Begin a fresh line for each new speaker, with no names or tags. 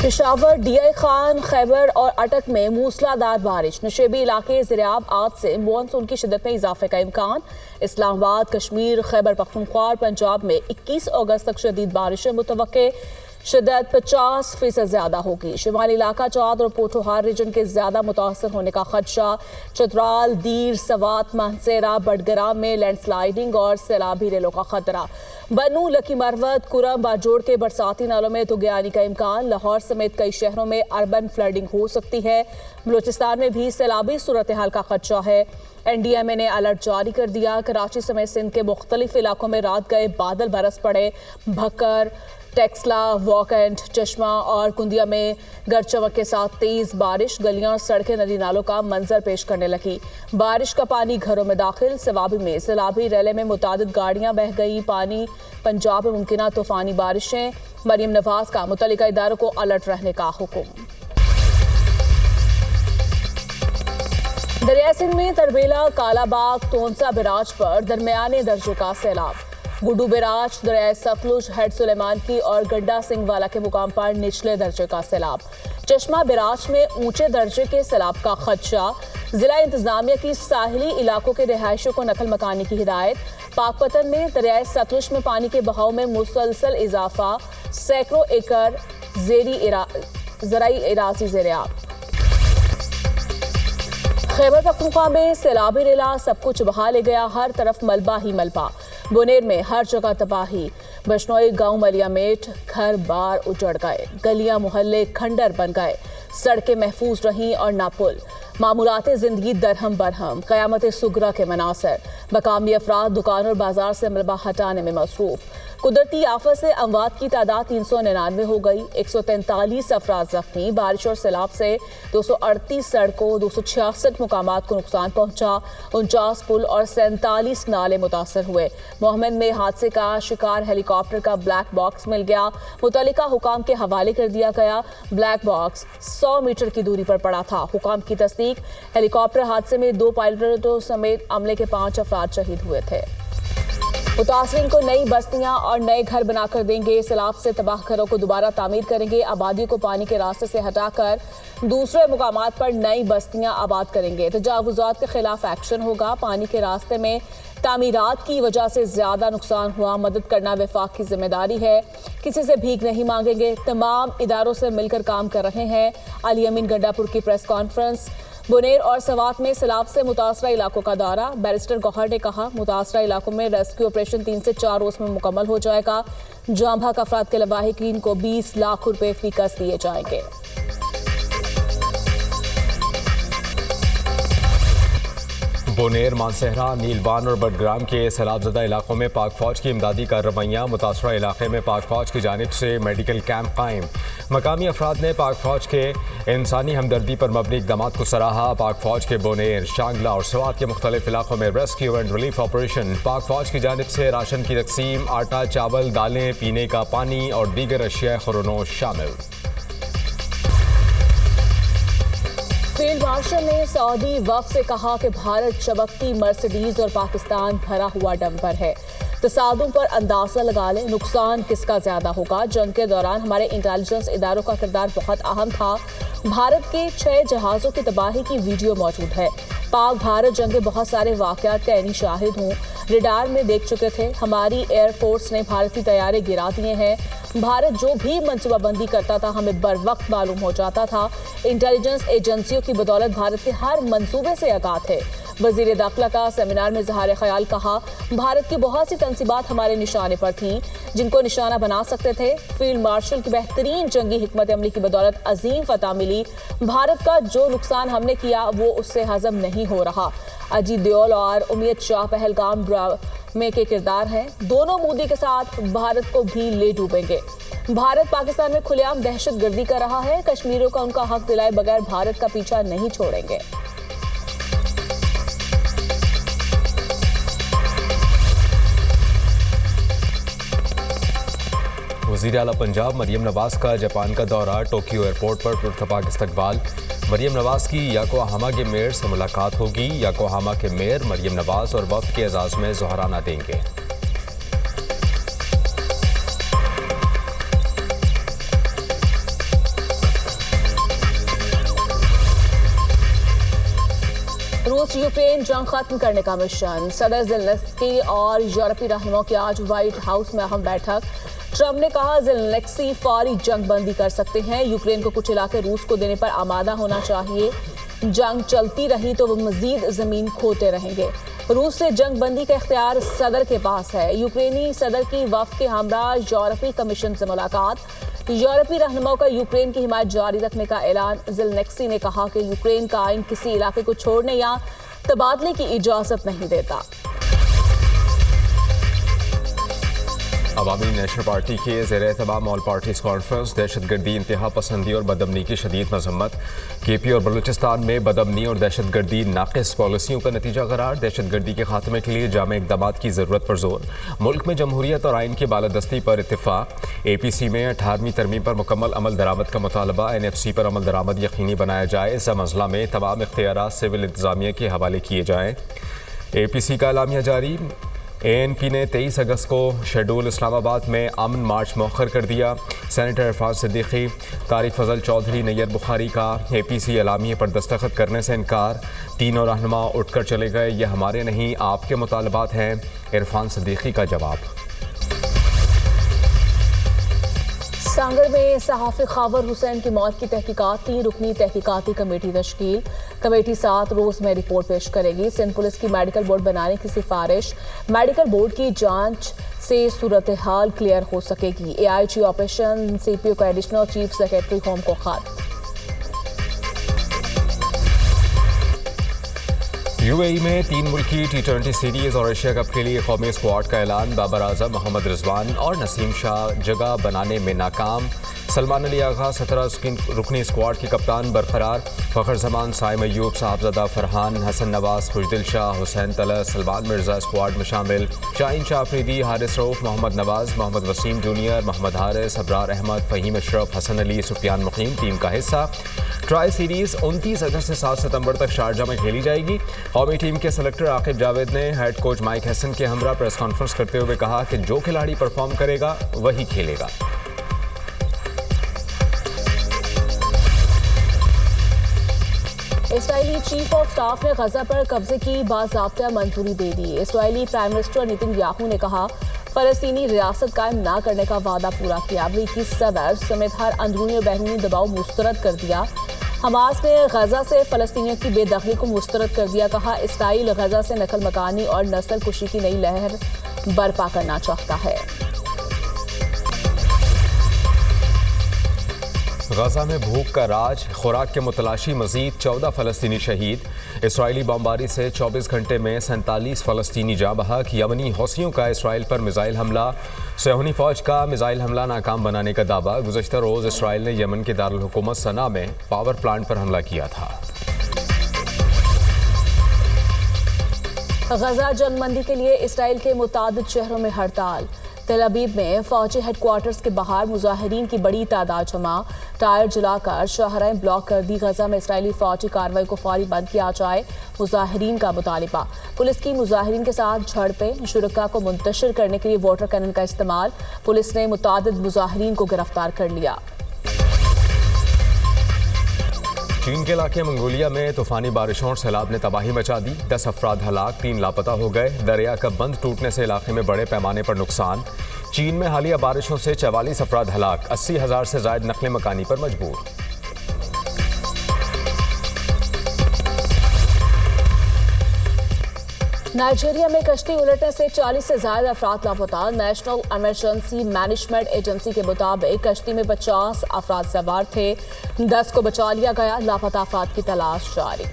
Peshawar, DI Khan, Khyber और अटक में मूसलाधार बारिश। नशेबी इलाके ज़िराब आज से मानसून की शिद्दत में इजाफे का इम्कान। इस्लामाबाद, कश्मीर, खैबर पख्तूनख्वा और पंजाब में 21 अगस्त तक शदीद बारिशें मुतवक्के। शिद्दत 50% ज़्यादा होगी। शिमाली इलाका चाद और पोठोहार रीजन के ज़्यादा मुतासर होने का खदशा। चतराल, दीर, सवात, मानसेरा, बडगराम में लैंडस्लाइडिंग और सैलाबी रेलों का खतरा। बनू, लकी मरवत, कुरम, बाजोड़ के बरसाती नालों में तुगयानी का इम्कान। लाहौर समेत कई शहरों में अर्बन फ्लडिंग हो सकती है। बलूचिस्तान में भी सैलाबी सूरत हाल का खदशा है। NDMA ने अलर्ट जारी कर दिया। कराची समेत सिंध के मुख्तलिफ इलाकों में रात गए बादल बरस पड़े। भक्कर, टेक्सला, वॉकेंट, चश्मा और कुंदिया में गरज चमक के साथ तेज बारिश। गलियां और सड़कें नदी नालों का मंजर पेश करने लगी। बारिश का पानी घरों में दाखिल। सवाबी में सैलाबी रैले में मुतादिद गाड़ियां बह गई पानी। पंजाब में मुमकिन तूफानी बारिशें। मरियम नवाज का मुतल्लिका इदारों को अलर्ट रहने का हुक्म। दरिया सिंध में तरबेला, कालाबाग, तोनसा बिराज पर दरमियाने दर्जे का सैलाब। गुड्डू बिराज, दरिया सतलुज, हेड सुलेमान की और गड्डा सिंह वाला के मुकाम पर निचले दर्जे का सैलाब। चश्मा बिराज में ऊंचे दर्जे के सैलाब का खदशा। जिला इंतजामिया की साहिली इलाकों के रिहायशियों को नकल मकानी की हिदायत। पाकपतन में दरिया सतलुज में पानी के बहाव में मुसलसल इजाफा। सैकड़ों एकड़ ज़राई इराज़ी ज़ेर-ए-आब। खैबर पख्तूनख्वा में सैलाबी रेला सब कुछ बहा ले गया। हर तरफ मलबा ही मलबा। बुनेर में हर जगह तबाही। बशनोई गांव मलियामेट घर बार उजड़ गए। गलियां मोहल्ले खंडर बन गए। सड़कें महफूज रहीं और ना पुल। मामूलात जिंदगी दरहम बरहम। क़यामत सुगरा के मनासर। मकामी अफराद दुकान और बाजार से मलबा हटाने में मसरूफ। कुदरती आफत से अमवात की तादाद 399 हो गई। 143 अफराद जख्मी। बारिश और सैलाब से 238 सड़कों, 266 मुकामात को नुकसान पहुंचा। 49 पुल और 47 नाले मुतासर हुए। मोहम्मद में हादसे का शिकार हेलीकॉप्टर का ब्लैक बॉक्स मिल गया। मुतल्लिका हुकाम के हवाले कर दिया गया। ब्लैक बॉक्स 100 मीटर की दूरी पर पड़ा था। हुकाम की तस्दीक, हेलीकॉप्टर हादसे में 2 पायलटों समेत अमले के 5 अफराद शहीद हुए थे। मुतासरीन को नई बस्तियां और नए घर बनाकर देंगे। सैलाब से तबाह घरों को दोबारा तामीर करेंगे। आबादियों को पानी के रास्ते से हटाकर दूसरे मुकामात पर नई बस्तियां आबाद करेंगे। तजावुज़ात के खिलाफ एक्शन होगा। पानी के रास्ते में तामीरात की वजह से ज्यादा नुकसान हुआ, मदद करना वफाक की जिम्मेदारी है। किसी से भीख नहीं मांगेंगे। तमाम इदारों से मिलकर काम कर रहे हैं। अली अमीन गंडापुर की प्रेस कॉन्फ्रेंस। बुनेर और सवात में सैलाब से मुतासरा इलाकों का दौरा। बैरिस्टर गौहर ने कहा, मुतासरा इलाकों में रेस्क्यू ऑपरेशन 3 से 4 रोज में मुकम्मल हो जाएगा। जाम भाग अफराद के लवाहिकीन को 20 लाख रुपए फीकस दिए जाएंगे।
बुनेर, मानसेहरा, नीलवान और बडग्राम के सैलाबजदा इलाकों में पाक फौज की इमदादी कार्रवाइयाँ। मुतासरा इलाके में पाक फौज की जानिब से मेडिकल कैंप कायम। मकामी अफराद ने पाक फौज के इंसानी हमदर्दी पर मबनी इक़दाम को सराहा। पाक फौज के बुनेर, शांगला और सवात के मुख्तलिफ इलाकों में रेस्क्यू एंड रिलीफ ऑपरेशन। पाक फौज की जानिब से राशन की तकसीम। आटा, चावल, दालें, पीने का पानी और दीगर अशिया खुरनोश शामिल।
फील्ड मार्शल ने सऊदी वफ़द से कहा कि भारत चमकती मर्सिडीज और पाकिस्तान भरा हुआ डंपर है। तसादुम पर अंदाजा लगा लें, नुकसान किसका ज्यादा होगा। जंग के दौरान हमारे इंटेलिजेंस इदारों का किरदार बहुत अहम था। भारत के 6 जहाज़ों की तबाही की वीडियो मौजूद है। पाक भारत जंग के बहुत सारे वाक़यात का ऐनी शाहिद हूँ। रेडार में देख चुके थे। हमारी एयरफोर्स ने भारतीय तैयारे गिरा दिए हैं। भारत जो भी मनसूबाबंदी करता था हमें बर वक्त मालूम हो जाता था। इंटेलिजेंस एजेंसियों की बदौलत भारत के हर मंसूबे से आगाह थे। वजीर दाखिला का सेमिनार में इज़हार ख्याल कहा, भारत की बहुत सी तनसीबात हमारे निशाने पर थीं जिनको निशाना बना सकते थे। फील्ड मार्शल की बेहतरीन जंगी हिकमत अमली की बदौलत अजीम फतह मिली। भारत का जो नुकसान हमने किया वो उससे हजम नहीं हो रहा। अजीत देओल और उम्मीद शाह पहलगाम में के किरदार हैं। दोनों मोदी के साथ भारत को भी ले डूबेंगे। भारत पाकिस्तान में खुलेआम दहशतगर्दी कर रहा है। कश्मीरियों का उनका हक दिलाए बगैर भारत का पीछा नहीं छोड़ेंगे।
वज़ीर आला पंजाब मरियम नवाज का जापान का दौरा। टोक्यो एयरपोर्ट पर पुरतपाक इस्तकबाल। मरियम नवाज की याकोहामा के मेयर से मुलाकात होगी। याकोहामा के मेयर मरियम नवाज और वफ़द के एजाज़ में ज़ोहराना देंगे।
यूक्रेन जंग खत्म करने का मिशन। सदर ज़ेलेंस्की और यूरोपीय रहनुमाओं की आज व्हाइट हाउस में अहम बैठक। ट्रंप ने कहा ज़ेलेंस्की फौरी जंग बंदी कर सकते हैं। यूक्रेन को कुछ इलाके रूस को देने पर आमादा होना चाहिए। जंग चलती रही तो वो मजीद जमीन खोते रहेंगे। रूस से जंग बंदी का इख्तियार सदर के पास है। यूक्रेनी सदर की वफ्द के हमरा यूरोपीय कमीशन से मुलाकात। यूरोपीय रहनुमाओं का यूक्रेन की हिमायत जारी रखने का ऐलान। ज़ेलेंस्की ने कहा कि यूक्रेन का आइन किसी इलाके को छोड़ने या तबादले की इजाजत नहीं देता।
अवामी नेशनल पार्टी के ज़ेरे एहतमाम ऑल पार्टीज़ कॉन्फ्रेंस दहशतगर्दी, इंतहा पसंदी और बदअमनी की शदीद मजम्मत। केपी और बलूचिस्तान में बदअमनी और दहशतगर्दी नाक़िस पॉलिसियों का नतीजा करार। दहशतगर्दी के खात्मे के लिए जामे इक़दाम की ज़रूरत पर जोर। मुल्क में जमहूरियत और आइन की बालादस्ती पर इत्तेफाक। APC में 18वीं तरमीम पर मुकम्मल अमल दरामद का मुतालबा। NFC पर अमल दरामद यकीनी बनाया जाए। इस मसला में तमाम इख्तियारात सिविल इंतज़ामिया के हवाले किए जाएँ। APC का एलामिया जारी। ANP ने 23 अगस्त को शेड्यूल इस्लामाबाद में अमन मार्च मौखर कर दिया। सेनेटर इरफान सिद्दीकी, तारिक फजल चौधरी, नैयर बुखारी का APC एलामिये पर दस्तखत करने से इनकार। तीनों रहनुमा उठकर चले गए। ये हमारे नहीं आपके मुतालबात हैं, इरफान सिद्दीकी का जवाब।
सांगड़ में सहाफ़ी खावर हुसैन की मौत की तहकीकात। 3 रुकनी तहकीकाती कमेटी तश्कील। कमेटी 7 रोज़ में रिपोर्ट पेश करेगी। सिंध पुलिस की मेडिकल बोर्ड बनाने की सिफारिश। मेडिकल बोर्ड की जांच से सूरत हाल क्लियर हो सकेगी। AIG ऑपरेशन CPO को एडिशनल चीफ सेक्रेटरी होम को खत।
UAE में 3 मुल्की T20 सीरीज और एशिया कप के लिए कौमी स्क्वाड का ऐलान। बाबर आजम, मोहम्मद रिजवान और नसीम शाह जगह बनाने में नाकाम। सलमान अली आगा 17 रुकनी स्क्वाड की कप्तान बरकरार। फ़खर जमान, साइम अयूब, साहबजादा फरहान, हसन नवाज, खुशदिल शाह, हुसैन तलस, सलमान मिर्जा स्क्वाड में शामिल। शाहीन शाह अफरीदी, हारिस रऊफ, मोहम्मद नवाज, मोहम्मद वसीम जूनियर, मोहम्मद हारिस, अबरार अहमद, फ़हीम अशरफ, हसन अली, सुफियान मुकीम टीम का हिस्सा। ट्राई सीरीज़ 29 अगस्त से 7 सितंबर तक शारजा में खेली जाएगी। कौमी टीम के सेलेक्टर आकिब जावेद ने हेड कोच माइक हसन के हमरा प्रेस कॉन्फ्रेंस करते हुए कहा कि जो खिलाड़ी परफॉर्म करेगा वही खेलेगा।
इसराइली चीफ ऑफ स्टाफ ने गजा पर कब्जे की बाज़ाब्ता मंजूरी दे दी। इसराइली प्राइम मिनिस्टर नेतन्याहू ने कहा फ़लस्तीनी रियासत कायम न करने का वादा पूरा किया। अमरीकी सदर समेत हर अंदरूनी और बैरूनी दबाव मुस्तरद कर दिया। हमास ने गजा से फ़लस्तीनियों की बेदखली को मुस्तरद कर दिया। कहा इसराइल गजा से नकल मकानी और नस्ल कुशी की नई लहर बर्पा करना चाहता है।
गजा में भूख का राज, खुराक के मुतलाशी मजीद 14 फ़लस्तीनी शहीद। इसराइली बमबारी से 24 घंटे में 47 फ़लस्तीनी जाँ बहक। यमनी हौसियों का इसराइल पर मिसाइल हमला। सयोनी फ़ौज का मिसाइल हमला नाकाम बनाने का दावा। गुज़श्ता रोज़ इसराइल ने यमन के दारुल हुकूमत सना में पावर प्लांट पर हमला किया था।
गजा जंगबंदी के लिए इसराइल के मुतादिद शहरों में हड़ताल। तेल अवीव में फौजी हेडक्वार्टर्स के बाहर मुजाहिरीन की बड़ी तादाद जमा। टायर जलाकर शाहराएं ब्लॉक कर दी। गजा में इसराइली फौजी कार्रवाई को फौरी बंद किया जाए, मुजाहिरीन का मुतालिबा। पुलिस की मुजाहिरीन के साथ झड़पें। शुरका को मुंतशिर करने के लिए वाटर कैनन का इस्तेमाल। पुलिस ने मुतादिद मुजाहिरीन को गिरफ्तार कर लिया।
चीन के इलाके मंगोलिया में तूफानी बारिशों और सैलाब ने तबाही मचा दी। 10 अफराद हलाक, 3 लापता हो गए। दरिया का बंद टूटने से इलाके में बड़े पैमाने पर नुकसान। चीन में हालिया बारिशों से 44 अफराद हलाक, 80,000 से जायद नकले मकानी पर मजबूर।
नाइजीरिया में कश्ती उलटने से 40 से ज्यादा अफराद लापता। नेशनल इमरजेंसी मैनेजमेंट एजेंसी के मुताबिक कश्ती में 50 अफराद सवार थे। 10 को बचा लिया गया। लापता अफराद की तलाश जारी।